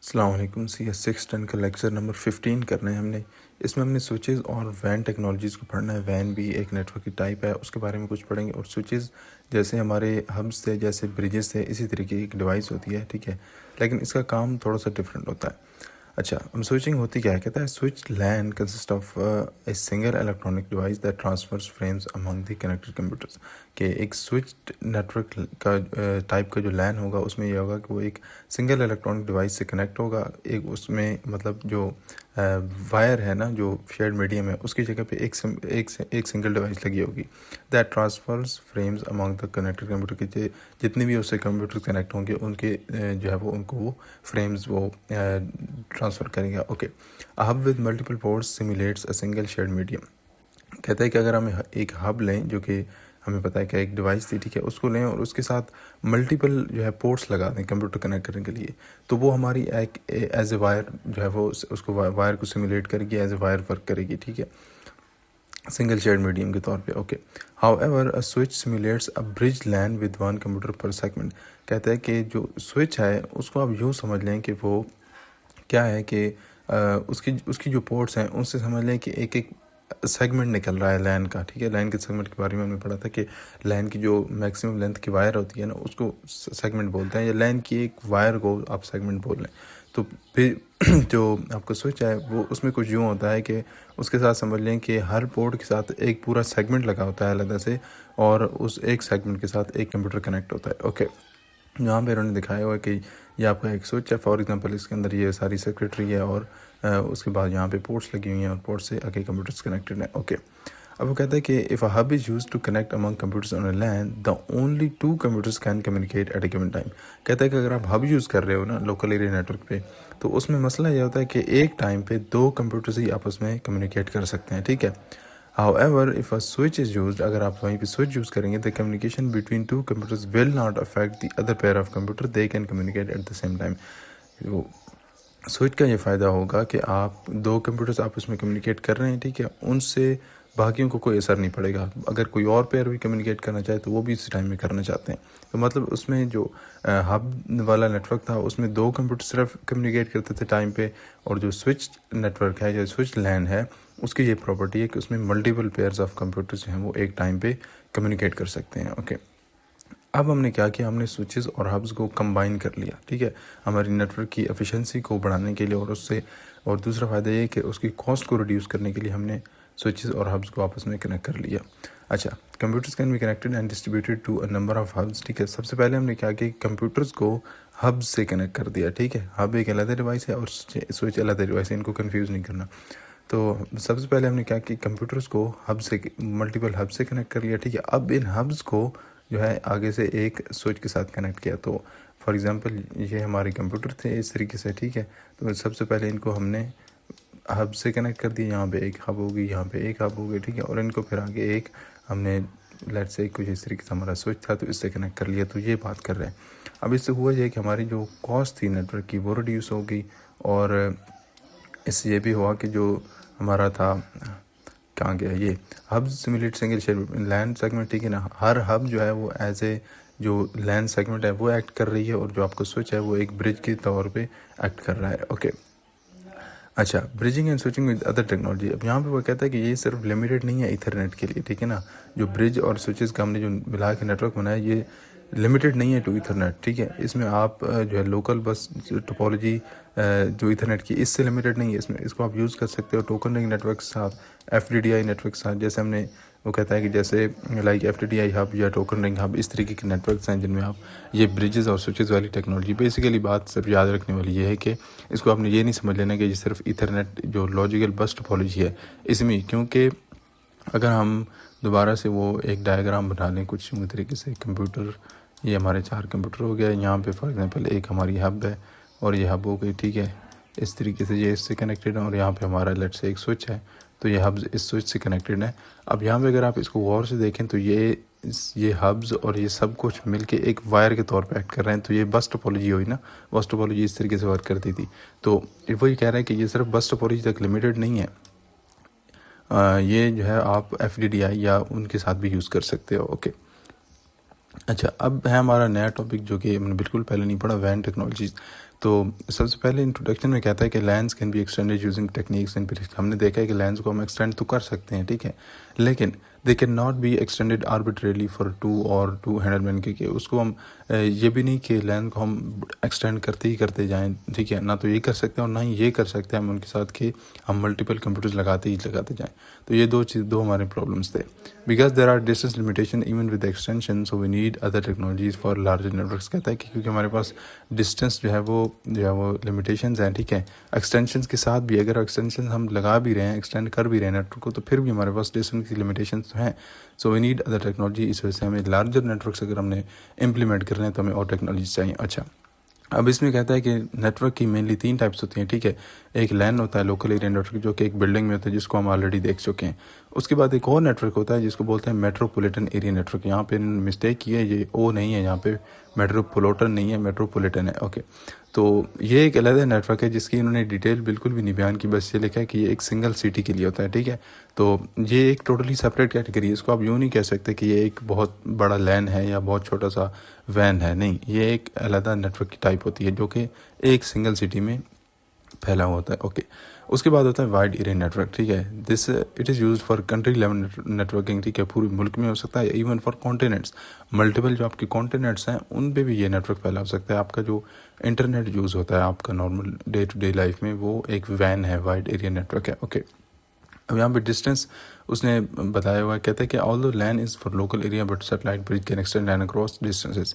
अस्सलाम वालेकुम। CS610 का लेक्चर नंबर 15 करना है हमने। इसमें हमने स्विचेस और वैन टेक्नोलॉजीज़ को पढ़ना है। वैन भी एक नेटवर्क की टाइप है, उसके बारे में कुछ पढ़ेंगे। और स्विचेस जैसे हमारे हब्स थे, जैसे ब्रिजेस थे, इसी तरीके की एक डिवाइस होती है, ठीक है, लेकिन इसका काम थोड़ा सा डिफरेंट होता है। अच्छा, हम स्विचिंग होती क्या है, कहता है switch LAN consist of a single electronic device that transfers frames among the connected computers. कि एक स्विच नेटवर्क का टाइप का जो लैन होगा, उसमें ये होगा कि वो एक सिंगल इलेक्ट्रॉनिक डिवाइस से कनेक्ट होगा। एक उसमें मतलब जो वायर है ना, जो शेयर्ड मीडियम है, उसकी जगह पे एक सिंगल डिवाइस लगी होगी that transfers frames among the connected computer के जितने भी उससे कंप्यूटर कनेक्ट होंगे उनके जो है वो उनको वो फ्रेम्स वो ट्रांसफ़र करेगा। Okay, a hub with multiple ports simulates a single shared medium. कहता है कि अगर हम एक हब लें, जो कि हमें पता है कि एक डिवाइस थी, ठीक है, उसको लें और उसके साथ मल्टीपल जो है पोर्ट्स लगा दें कंप्यूटर कनेक्ट करने के लिए, तो वो हमारी एक एज ए वायर जो है वो उसको वायर को सिमुलेट करेगी, एज ए वायर वर्क करेगी, ठीक है, सिंगल शेयर्ड मीडियम के तौर पे। Okay, however a switch simulates a bridge LAN with one computer per segment. कहता है कि जो स्विच है उसको आप यूँ समझ लें कि वो क्या है कि उसकी उसकी जो पोर्ट्स हैं उनसे समझ लें कि एक एक सेगमेंट निकल रहा है लैन का, ठीक है। लैन के सेगमेंट के बारे में हमने पढ़ा था कि लैन की जो मैक्सिमम लेंथ की वायर होती है ना, उसको सेगमेंट बोलते हैं, या लैन की एक वायर को आप सेगमेंट बोल लें। तो फिर जो आपका स्विच है वो उसमें कुछ यूँ होता है कि उसके साथ समझ लें कि हर पोर्ट के साथ एक पूरा सेगमेंट लगा होता है अलग से, और उस एक सेगमेंट के साथ एक कंप्यूटर कनेक्ट होता है। ओके, यहाँ पे उन्होंने दिखाया हुआ है कि ये आपका एक स्विच है, फॉर एग्जांपल इसके अंदर ये सारी सर्किटरी है, और उसके बाद यहाँ पे पोर्ट्स लगी हुई हैं, और पोर्ट से आगे कंप्यूटर्स कनेक्टेड हैं। ओके, अब वो कहता है कि if a hub is used to connect among computers on a LAN the only two computers can communicate at a given time. कहता है कि अगर आप हब यूज़ कर रहे हो ना लोकल एरिया नेटवर्क पे, तो उसमें मसला ये होता है कि एक टाइम पे दो कंप्यूटर्स ही आपस में कम्युनिकेट कर सकते हैं, ठीक है। However, if a switch is used, अगर आप वहीं पे switch यूज़ करेंगे, the communication between two computers will not affect the other pair of computer, they can communicate at the same time। वो स्विच का ये फ़ायदा होगा कि आप दो कंप्यूटर्स आपस में कम्युनिकेट कर रहे हैं, ठीक है, उनसे बाकियों को कोई असर नहीं पड़ेगा। अगर कोई और पेयर भी कम्युनिकेट करना चाहे तो वो भी इस टाइम में करना चाहते हैं। तो मतलब उसमें जो हब वाला नेटवर्क था उसमें दो कंप्यूटर सिर्फ कम्युनिकेट करते थे टाइम पे, और जो स्विच नेटवर्क है, जो स्विच लैन है, उसकी ये प्रॉपर्टी है कि उसमें मल्टीपल पेयर्स ऑफ कंप्यूटर्स जो हैं वो एक टाइम पे कम्युनिकेट कर सकते हैं। ओके, अब हमने क्या किया, हमने स्विचेस और हब्स को कंबाइन कर लिया, ठीक है, हमारी नेटवर्क की एफिशिएंसी को बढ़ाने के लिए, और उससे और दूसरा फ़ायदा ये कि उसकी कॉस्ट को रिड्यूस करने के लिए हमने स्विचेस और हब्स को आपस में कनेक्ट कर लिया। अच्छा, computers can be connected and distributed to a number of hubs, ठीक है। सबसे पहले हमने क्या किया, कंप्यूटर्स को हब्स से कनेक्ट कर दिया, ठीक है। हब एक अलग डिवाइस है और स्विच अलग डिवाइस है, इनको कन्फ्यूज़ नहीं करना। तो सबसे पहले हमने क्या कि कंप्यूटर्स को हब से मल्टीपल हब से कनेक्ट कर लिया, ठीक है। अब इन हब्स को जो है आगे से एक स्विच के साथ कनेक्ट किया। तो फॉर एग्जांपल ये हमारे कंप्यूटर थे इस तरीके से, ठीक है। तो सबसे पहले इनको हमने हब से कनेक्ट कर दिया, यहाँ पे एक हब होगी, यहाँ पे एक हब होगी, ठीक है, और इनको फिर आगे एक हमने लेट से कुछ इस तरीके से हमारा स्विच था तो इससे कनेक्ट कर लिया। तो ये बात कर रहे हैं। अब इससे हुआ ये कि हमारी जो कॉस्ट थी नेटवर्क की वो रिड्यूस हो गई, और इससे ये भी हुआ कि जो हमारा था, कहाँ गया ये हब सिमुलेट सिंगल शेयर लैन सेगमेंट, ठीक है ना। हर हब जो है वो एज ए जो लैन सेगमेंट है वो एक्ट कर रही है, और जो आपका स्विच है वो एक ब्रिज के तौर पे एक्ट कर रहा है। ओके, अच्छा, bridging and switching with other technology. अब यहाँ पे वो कहता है कि ये सिर्फ लिमिटेड नहीं है इथरनेट के लिए, ठीक है ना। जो ब्रिज और स्विचेस का हमने जो मिला के नेटवर्क बनाया, ये लिमिटेड नहीं है टू इथरनेट, ठीक है। इसमें आप जो है लोकल बस टोपोलॉजी जो इथरनेट की, इससे लिमिटेड नहीं है। इसमें इसको आप यूज़ कर सकते हो टोकन रिंग नेटवर्क के साथ, FDDI नेटवर्क के साथ। जैसे हमने वो कहता है कि जैसे लाइक FDDI हब या टोकन रिंग हब, इस तरीके के नेटवर्क्स हैं जिनमें आप ये ब्रिजेस और स्विचेस वाली टेक्नोलॉजी। बेसिकली बात सिर्फ याद रखने वाली ये है कि इसको आपने ये नहीं समझ लेना कि ये सिर्फ इथरनेट जो लॉजिकल बस टोपोलॉजी है इसमें, क्योंकि अगर हम दोबारा से वो एक डायग्राम बना लें कुछ यूँ तरीके से, कंप्यूटर, ये हमारे 4 कंप्यूटर हो गया, यहाँ पे फॉर एग्जांपल एक हमारी हब है और ये हब हो गई, ठीक है, इस तरीके से ये इससे कनेक्टेड है, और यहाँ पे हमारा लेट से एक स्विच है, तो ये हब्स इस स्विच से कनेक्टेड है। अब यहाँ पे अगर आप इसको गौर से देखें तो ये हब्स और ये सब कुछ मिलके एक वायर के तौर पे एक्ट कर रहे हैं। तो ये बस टोपोलॉजी हुई ना, बस टोपोलॉजी इस तरीके से वर्क करती थी। तो वही कह रहा है कि ये सिर्फ बस टोपोलॉजी तक लिमिटेड नहीं है, ये जो है आप FDDI या उनके साथ भी यूज़ कर सकते हो। ओके, अच्छा, अब है हमारा नया टॉपिक जो कि हमने बिल्कुल पहले नहीं पढ़ा, वैन टेक्नोलॉजीज़। तो सबसे पहले इंट्रोडक्शन में कहता है कि lens can be extended using techniques and हमने देखा है कि लैंस को हम एक्सटेंड तो कर सकते हैं, ठीक है, लेकिन they can not be extended arbitrarily for 200 man के उसको हम ये भी नहीं कि लैंस को हम एक्सटेंड करते ही करते जाएं, ठीक है, ना तो ये कर सकते हैं और ना ही ये कर सकते हैं हम उनके साथ कि हम मल्टीपल कंप्यूटर्स लगाते ही लगाते जाएं। तो ये दो हमारे प्रॉब्लम्स थे। Because there are distance limitation even with extension, so we need other technologies for larger networks. कहता है कि क्योंकि हमारे पास डिस्टेंस जो है वो लिमिटेशंस हैं, ठीक है, एक्सटेंशंस के साथ भी अगर एक्सटेंशन हम लगा भी रहे हैं, एक्सटेंड कर भी रहे हैं नेटवर्क को, तो फिर भी हमारे पास डिस्टेंस की लिमिटेशंस तो हैं। So we need other technology. इस वजह से हमें लार्जर नेटवर्क्स अगर हमने इम्प्लीमेंट करने हैं तो हमें और टेक्नोलॉजी चाहिए। अच्छा, अब इसमें कहता है कि नेटवर्क की मेनली 3 टाइप्स होती हैं, ठीक है। एक लैन होता है, लोकल एरिया नेटवर्क, जो कि एक बिल्डिंग में होता है, जिसको हम ऑलरेडी देख चुके हैं। उसके बाद एक और नेटवर्क होता है जिसको बोलते हैं मेट्रोपॉलिटन एरिया नेटवर्क। यहाँ पे मिस्टेक की है, ये ओ नहीं है, यहाँ पे मेट्रोपॉलिटन नहीं है, मेट्रोपॉलिटन है, ओके। तो ये एक अलग नेटवर्क है जिसकी इन्होंने डिटेल बिल्कुल भी नहीं बयान की, बस ये लिखा है कि ये एक सिंगल सिटी के लिए होता है, ठीक है। तो ये एक टोटली सेपरेट कैटेगरी है, इसको आप यूँ नहीं कह सकते कि ये एक बहुत बड़ा लैन है या बहुत छोटा सा वैन है, नहीं, ये एक अलग नेटवर्क की टाइप होती है जो कि एक सिंगल सिटी में फैला हुआ होता है, ओके। उसके बाद होता है वाइड एरिया नेटवर्क, ठीक है। This it is use for country level networking, ठीक है, पूरे मुल्क में हो सकता है, इवन फॉर कॉन्टिनेंट्स, मल्टीपल जो आपके कॉन्टिनेंट्स हैं उन पे भी ये नेटवर्क फैला हो सकता है। आपका जो इंटरनेट यूज़ होता है आपका normal day to day life में, वो एक वैन है, वाइड एरिया नेटवर्क है, ओके। अब यहाँ पे डिस्टेंस उसने बताया हुआ है, कहते हैं कि ऑल दो LAN is for local area but satellite bridge can extend LAN across distances.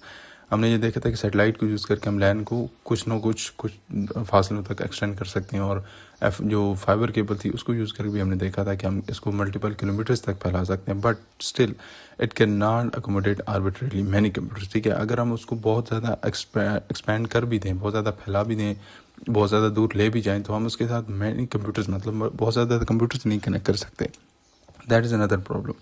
हमने ये देखा था कि सैटेलाइट को यूज़ करके हम लैन को कुछ फासलों तक एक्सटेंड कर सकते हैं, और जो फाइबर केबल थी उसको यूज़ करके भी हमने देखा था कि हम इसको मल्टीपल किलोमीटर्स तक फैला सकते हैं, but still it can not accommodate arbitrarily many computers, ठीक है। अगर हम उसको बहुत ज़्यादा एक्सपैंड कर भी दें, बहुत ज़्यादा फैला भी दें, बहुत ज़्यादा दूर ले भी जाएं, तो हम उसके साथ मैनी कंप्यूटर्स, मतलब बहुत ज़्यादा कंप्यूटर्स नहीं कनेक्ट कर सकते। That is another problem.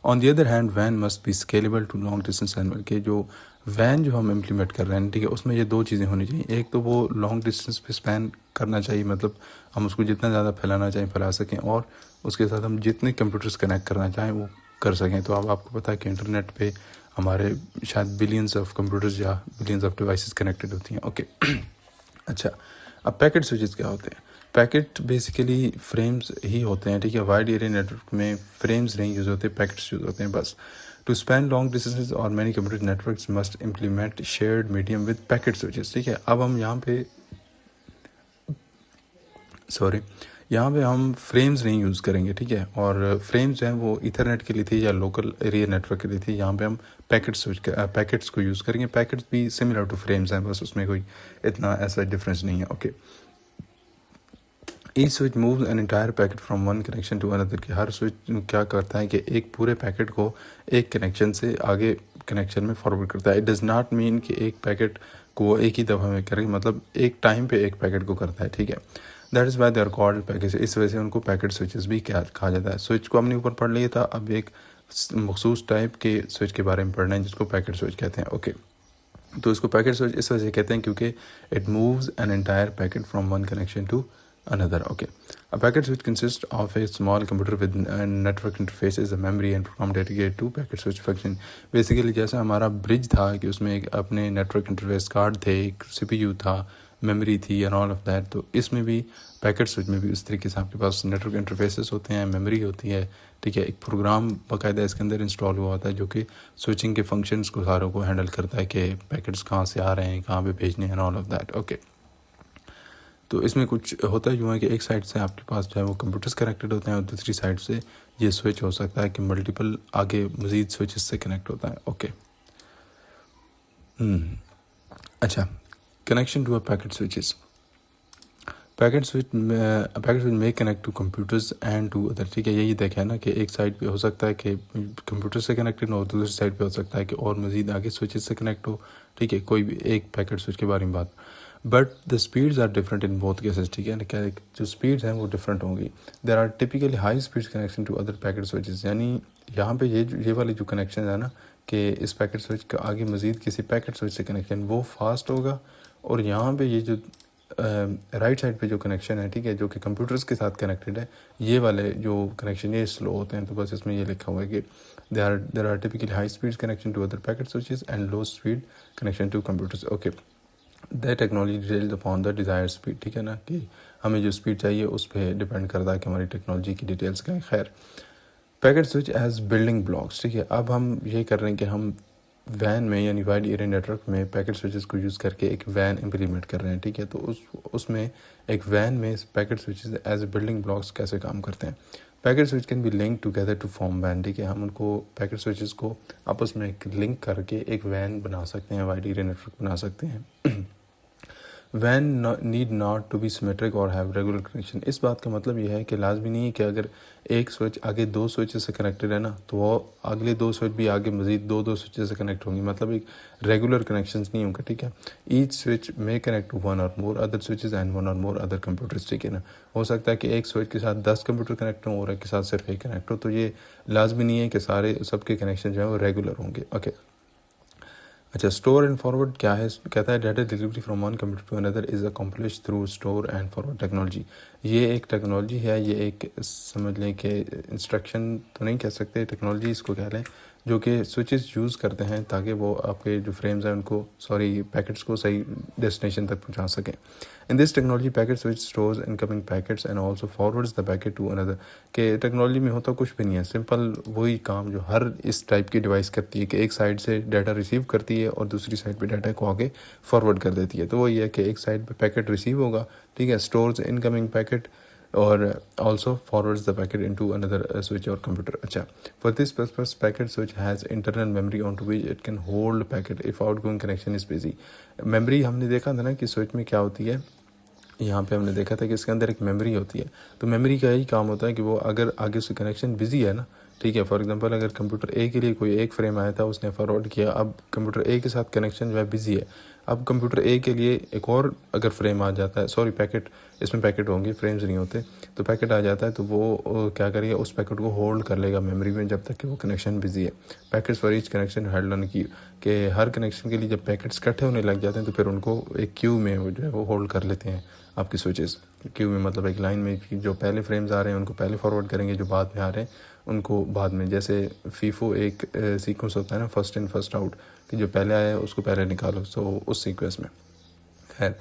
On the other hand वैन must be scalable to long distance animal के जो वैन जो हम इम्प्लीमेंट कर रहे हैं, ठीक है, उसमें ये 2 चीज़ें होनी चाहिए। एक तो वो लॉन्ग डिस्टेंस पे स्पैन करना चाहिए, मतलब हम उसको जितना ज़्यादा फैलाना चाहें फैला सकें, और उसके साथ हम जितने कंप्यूटर्स कनेक्ट करना चाहें वो कर सकें। तो अब आपको पता है कि इंटरनेट पे हमारे शायद बिलियंस ऑफ कंप्यूटर्स या बिलियंस ऑफ डिवाइसेस कनेक्टेड होती हैं, ओके। अच्छा, अब पैकेट स्विचेस क्या होते हैं? पैकेट बेसिकली फ्रेम्स ही होते हैं, ठीक है। वाइड एरिया नेटवर्क में फ्रेम्स नहीं यूज़ होते, पैकेट्स यूज़ होते हैं बस। टू स्पैन लॉन्ग डिस्टेंसेज और many computer networks must implement shared medium with packet switches, ठीक है। अब हम यहाँ पे हम फ्रेम्स नहीं यूज़ करेंगे, ठीक है, और फ्रेम्स जो हैं वो इथरनेट के लिए थी या लोकल एरिया नेटवर्क के लिए थी। यहाँ पे हम पैकेट्स को यूज़ करेंगे। पैकेट्स भी सिमिलर टू फ्रेम्स हैं, बस उसमें कोई इतना ऐसा डिफरेंस नहीं है, okay. Each switch moves an entire packet from one connection to another, कि हर स्विच क्या करता है कि एक पूरे पैकेट को एक कनेक्शन से आगे कनेक्शन में फॉरवर्ड करता है। इट डज़ नॉट मीन कि एक पैकेट को एक ही दफ़ा में करें, मतलब एक टाइम पे एक पैकेट को करता है, ठीक है। That is why they are called package, इस वजह से उनको पैकेट स्विचेस भी कहा जाता है। स्विच को हमने ऊपर पढ़ लिया था, अब एक मखसूस टाइप के स्विच के बारे में पढ़ना है जिसको पैकेट स्विच कहते हैं, ओके। तो इसको पैकेट स्विच इस वजह से कहते हैं क्योंकि it moves an entire packet from one connection to another, okay. A packet switch consists of a small computer with a network interfaces, a memory and program dedicated to packet switch function. Basically जैसा हमारा bridge था कि उसमें एक अपने network interface card थे, एक CPU था, मेमोरी थी एंड ऑल ऑफ दैट, तो इसमें भी पैकेट स्विच में भी उस तरीके से आपके पास नेटवर्क इंटरफेसेस होते हैं, मेमोरी होती है, ठीक है। एक प्रोग्राम बाकायदा इसके अंदर इंस्टॉल हुआ होता है जो कि स्विचिंग के फंक्शंस को सारों को हैंडल करता है कि पैकेट्स कहाँ से आ रहे हैं, कहाँ पे भेजने हैं and all of that, okay. तो इसमें कुछ होता है यूँ है कि एक साइड से आपके पास जो है वो कंप्यूटर्स कनेक्टेड होते हैं और दूसरी साइड से ये स्विच हो सकता है कि मल्टीपल आगे मज़ीद स्विचेस से कनेक्ट होता है, ओके। अच्छा, connection to a packet switches. Packet switch में connect to computers and to other, ठीक है। यही देखा है ना कि एक साइड पे हो सकता है कि कंप्यूटर से कनेक्टेड हो, दूसरी साइड पे हो सकता है कि और मज़ीद आगे स्विचेस से कनेक्ट हो, ठीक है। कोई भी एक पैकेट स्विच के बारे में बात, but the speeds are different in both cases, ठीक है। क्या जो स्पीड्स हैं वो डिफरेंट होंगी। There are typically high speeds connection to other packet switches, यानी यहाँ पे ये वाले जो कनेक्शन है ना कि इस पैकेट स्विच का आगे मज़ीद किसी पैकेट स्विच से कनेक्शन वो फास्ट होगा, और यहाँ पे ये जो राइट साइड पे जो कनेक्शन है, ठीक है, जो कि कंप्यूटर्स के साथ कनेक्टेड है, ये वाले जो कनेक्शन ये स्लो होते हैं। तो बस इसमें ये लिखा हुआ है कि there are typically high speeds connection to other packet switches and low speed connection to computers, okay. That technology detailed upon the desire speed, ठीक है ना, कि हमें जो स्पीड चाहिए उस पर डिपेंड करता है कि हमारी टेक्नोलॉजी की डिटेल्स क्या है। खैर, packet switch as building blocks, ठीक है। अब हम ये कर रहे हैं कि हम वैन में यानी वाइड एरिया नेटवर्क में पैकेट स्विचेस को यूज़ करके एक वैन इम्प्लीमेंट कर रहे हैं, ठीक है। तो उसमें एक वैन में packet switches as building blocks कैसे काम करते हैं। Packet switch can be link together to form वैन, ठीक है। हम उनको पैकेट स्विचेस को आपस में एक लिंक करके एक वैन बना सकते हैं, वाइड एरिया नेटवर्क बना सकते हैं। वैन need not to be symmetric और हैव रेगुलर कनेक्शन। इस बात का मतलब यह है कि लाजमी नहीं है कि अगर एक स्विच आगे दो स्विच से कनेक्टेड है ना, तो वो अगले दो स्विच भी आगे मजीद दो स्विच से कनेक्ट होंगी, मतलब एक रेगुलर कनेक्शंस नहीं होंगे, ठीक है। ईच स्विच में कनेक्ट टू वन और more other switches and one और मोर अदर कंप्यूटर्स, ठीक है ना। हो सकता है कि एक स्विच के साथ 10 कंप्यूटर कनेक्ट हों और एक के साथ सिर्फ एक कनेक्ट हो, तो ये लाजमी नहीं है कि सारे सबके कनेक्शन जो है वो रेगुलर होंगे। ओके, अच्छा, स्टोर एंड फॉरवर्ड क्या है। कहता है data delivery from one computer to another is accomplish through store and forward technology. ये एक टेक्नोलॉजी है, ये एक समझ लें कि इंस्ट्रक्शन तो नहीं कह सकते, टेक्नोलॉजी इसको कह लें, जो कि स्विचेस यूज़ करते हैं ताकि वो आपके जो फ्रेम्स हैं उनको पैकेट्स को सही डेस्टिनेशन तक पहुंचा सकें। In this technology packet switch stores incoming packets and also forwards the packet to another. के टेक्नोलॉजी में होता कुछ भी नहीं है, सिंपल वही काम जो हर इस टाइप की डिवाइस करती है कि एक साइड से डाटा रिसीव करती है और दूसरी साइड पे डाटा को आगे फॉरवर्ड कर देती है। तो वही है कि एक साइड पे पैकेट रिसीव होगा, ठीक है, स्टोर्स इनकमिंग पैकेट और also forwards the packet into another switch और कंप्यूटर। अच्छा, for this purpose packet switch has internal memory on to which it can hold packet if outgoing connection is busy. Memory हमने देखा था ना कि switch में क्या होती है, यहाँ पे हमने देखा था कि इसके अंदर एक मेमोरी होती है। तो मेमोरी का यही काम होता है कि वो अगर आगे से कनेक्शन बिजी है ना, ठीक है, फॉर एग्जांपल अगर कंप्यूटर ए के लिए कोई एक फ्रेम आया था, उसने फॉरवर्ड किया, अब कंप्यूटर ए के साथ कनेक्शन जो है बिजी है, अब कंप्यूटर ए के लिए एक और अगर फ्रेम आ जाता है, पैकेट, इसमें पैकेट होंगे, फ्रेम्स नहीं होते, तो पैकेट आ जाता है, तो वो क्या करेगा, उस पैकेट को होल्ड कर लेगा मेमोरी में जब तक कि वो कनेक्शन बिजी है। Packets for each connection held on की, कि हर कनेक्शन के लिए जब पैकेट्स इकट्ठे होने लग जाते हैं तो फिर उनको एक क्यू में वो जो है वो होल्ड कर लेते हैं आपकी स्विचेस। क्यू में मतलब एक लाइन में जो पहले फ्रेम्स आ रहे हैं उनको पहले फॉरवर्ड करेंगे, जो बाद में आ रहे हैं उनको बाद में। जैसे फीफो एक सीक्वेंस होता है ना, फर्स्ट इन फर्स्ट आउट, कि जो पहले आया है उसको पहले निकालो, सो उस सीक्वेंस में। खैर,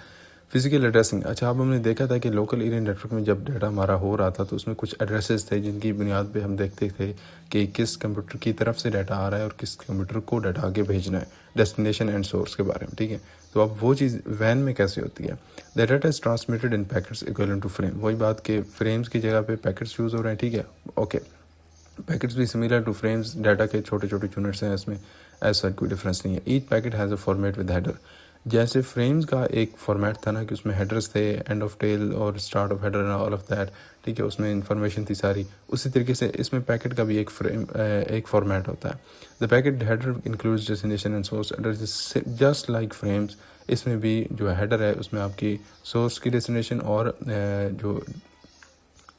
फिजिकल एड्रेसिंग। अच्छा, अब हमने देखा था कि लोकल एरिया नेटवर्क में जब डाटा हमारा हो रहा था तो उसमें कुछ एड्रेसेस थे जिनकी बुनियाद पे हम देखते थे कि किस कंप्यूटर की तरफ से डाटा आ रहा है और किस कंप्यूटर को डाटा आगे भेजना है, डेस्टिनेशन एंड सोर्स के बारे में, ठीक है। तो अब वो चीज़ वैन में कैसे होती है। The data is transmitted in packets equivalent to frame. वही बात के फ्रेम्स की जगह पे पैकेट्स यूज़ हो रहे हैं, ठीक है। ओके, पैकेट्स भी सिमिलर टू फ्रेम्स, डाटा के छोटे छोटे यूनिट्स हैं, इसमें ऐसा कोई डिफरेंस नहीं है। Each packet has a format with header. जैसे फ्रेम्स का एक फॉर्मेट था ना कि उसमें हेडर्स थे, एंड ऑफ टेल और start of header and all of that, ठीक है, उसमें इंफॉर्मेशन थी सारी, उसी तरीके से इसमें पैकेट का भी एक फॉर्मेट होता है। The packet header includes destination and source address just like frames. इसमें भी जो हेडर है उसमें आपकी सोर्स की डेस्टिनेशन और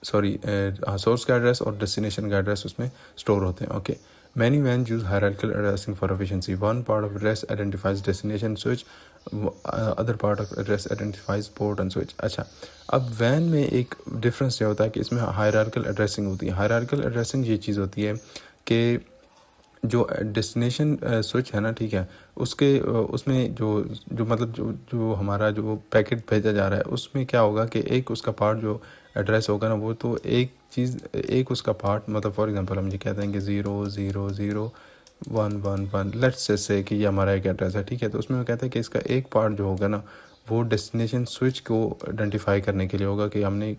सोर्स का एड्रेस और डेस्टिनेशन का एड्रेस उसमें स्टोर होते हैं। ओके, मैनी वैन use hierarchical addressing for efficiency. One part of address identifies destination switch, other part of address identifies port and switch. अच्छा, अब वैन में एक डिफरेंस ये होता है कि इसमें हायरार्किकल एड्रेसिंग होती है। हायरार्किकल एड्रेसिंग ये चीज़ होती है कि जो डेस्टिनेशन स्विच है ना, ठीक है, उसमें जो मतलब जो हमारा जो पैकेट भेजा जा रहा है उसमें क्या होगा कि एक उसका पार्ट जो एड्रेस होगा ना, वो तो एक उसका पार्ट, मतलब फॉर एग्जांपल हम ये कहते हैं कि 0000111, लेट्स से कि ये हमारा एक एड्रेस है, ठीक है। तो उसमें वो कहते हैं कि इसका एक पार्ट जो होगा ना वो डेस्टिनेशन स्विच को आइडेंटिफाई करने के लिए होगा कि हमने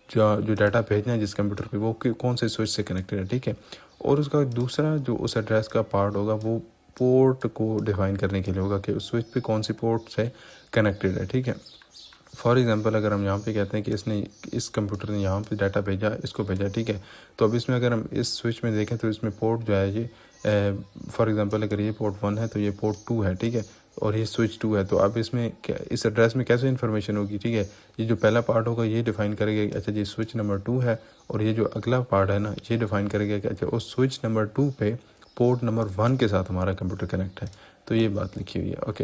जो डाटा भेजना है जिस कंप्यूटर पे वो कौन से स्विच से कनेक्टेड है, ठीक है। और उसका दूसरा जो उस एड्रेस का पार्ट होगा वो पोर्ट को डिफाइन करने के लिए होगा कि उस स्विच पे कौन सी पोर्ट से कनेक्टेड है, ठीक है। फॉर एग्जांपल अगर हम यहाँ पे कहते हैं कि इस कंप्यूटर ने यहाँ पे डाटा भेजा, इसको भेजा, ठीक है। तो अब इसमें अगर हम इस स्विच में देखें तो इसमें पोर्ट जो है ये फॉर एग्जांपल अगर ये पोर्ट 1 है तो ये पोर्ट 2 है, ठीक है, और ये स्विच 2 है। तो अब इसमें इस एड्रेस में कैसे इन्फॉर्मेशन होगी, ठीक है। ये जो पहला पार्ट होगा ये डिफाइन करेगा कि अच्छा ये स्विच नंबर 2 है, और ये जो अगला पार्ट है ना ये डिफाइन करेगा कि अच्छा उस स्विच नंबर 2 पे पोर्ट नंबर 1 के साथ हमारा कंप्यूटर कनेक्ट है। तो ये बात लिखी हुई है। Okay,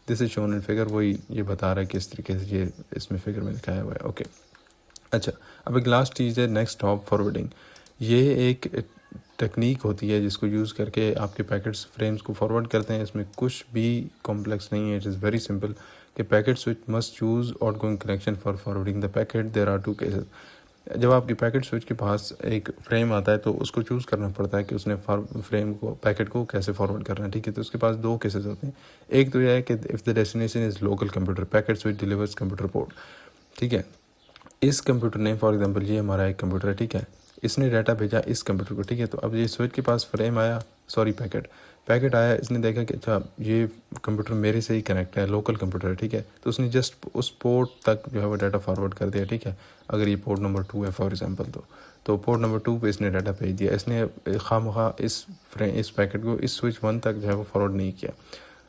this is shown in figure. वही ये बता रहा है किस तरीके से ये इसमें फिगर में दिखाया हुआ है। ओके, अच्छा, अब एक लास्ट चीज़ है नेक्स्ट हॉप फॉरवर्डिंग। ये एक टेक्निक होती है जिसको यूज़ करके आपके पैकेट्स फ्रेम्स को फॉरवर्ड करते हैं। इसमें कुछ भी कॉम्प्लेक्स नहीं है, इट इज़ वेरी सिंपल कि packet switch must choose outgoing connection for forwarding the packet. There are two cases. जब आपकी पैकेट स्विच के पास एक फ्रेम आता है तो उसको चूज़ करना पड़ता है कि उसने फ्रेम को पैकेट को कैसे फॉरवर्ड करना है, ठीक है। तो उसके पास दो केसेस होते हैं। एक तो यह है कि if the destination is local computer, packet switch delivers computer port, ठीक है। इस कंप्यूटर ने फॉर एग्जांपल ये हमारा एक कंप्यूटर है, ठीक है, इसने डाटा भेजा इस कंप्यूटर को, ठीक है। तो अब ये स्विच के पास फ्रेम आया, सॉरी पैकेट आया, इसने देखा कि अच्छा ये कंप्यूटर मेरे से ही कनेक्ट है, लोकल कंप्यूटर है, ठीक है। तो उसने जस्ट उस पोर्ट तक जो है वो डाटा फॉरवर्ड कर दिया, ठीक है। अगर ये पोर्ट नंबर 2 है फॉर एग्जांपल, तो पोर्ट नंबर 2 पे इसने डाटा भेज दिया। इसने खामखा इस पैकेट को इस स्विच 1 तक जो है वो फॉरवर्ड नहीं किया।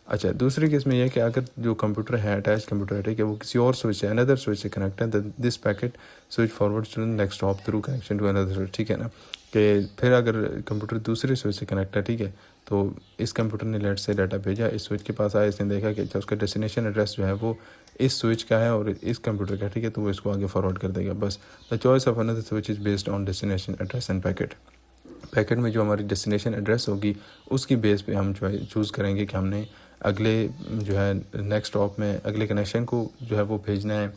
अच्छा, दूसरे केस में यह कि अगर जो कंप्यूटर है अटैच कंप्यूटर है, ठीक है, वो किसी और स्विच से अनदर स्विच से कनेक्ट है, this packet switch forward to the next hop through connection to another switch, ठीक है ना। कि फिर अगर कंप्यूटर दूसरे स्विच से कनेक्ट है, ठीक है, तो इस कंप्यूटर ने लेट से डाटा भेजा, इस स्विच के पास आया, इसने देखा कि अच्छा उसका डेस्टिनेशन एड्रेस जो है वो इस स्विच का है और इस कंप्यूटर का, ठीक है, तो वो इसको आगे फॉरवर्ड कर देगा। बस the choice of another switch is based on destination address end packet में जो हमारी डेस्टिनेशन एड्रेस होगी उसकी बेस पे हम जो है चूज़ करेंगे कि हमने अगले जो है नेक्स्ट हॉप में अगले कनेक्शन को जो है वो भेजना है,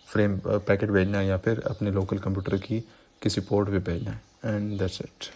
पैकेट भेजना है, या फिर अपने लोकल कंप्यूटर की किसी पोर्ट पे भेजना है। And that's it.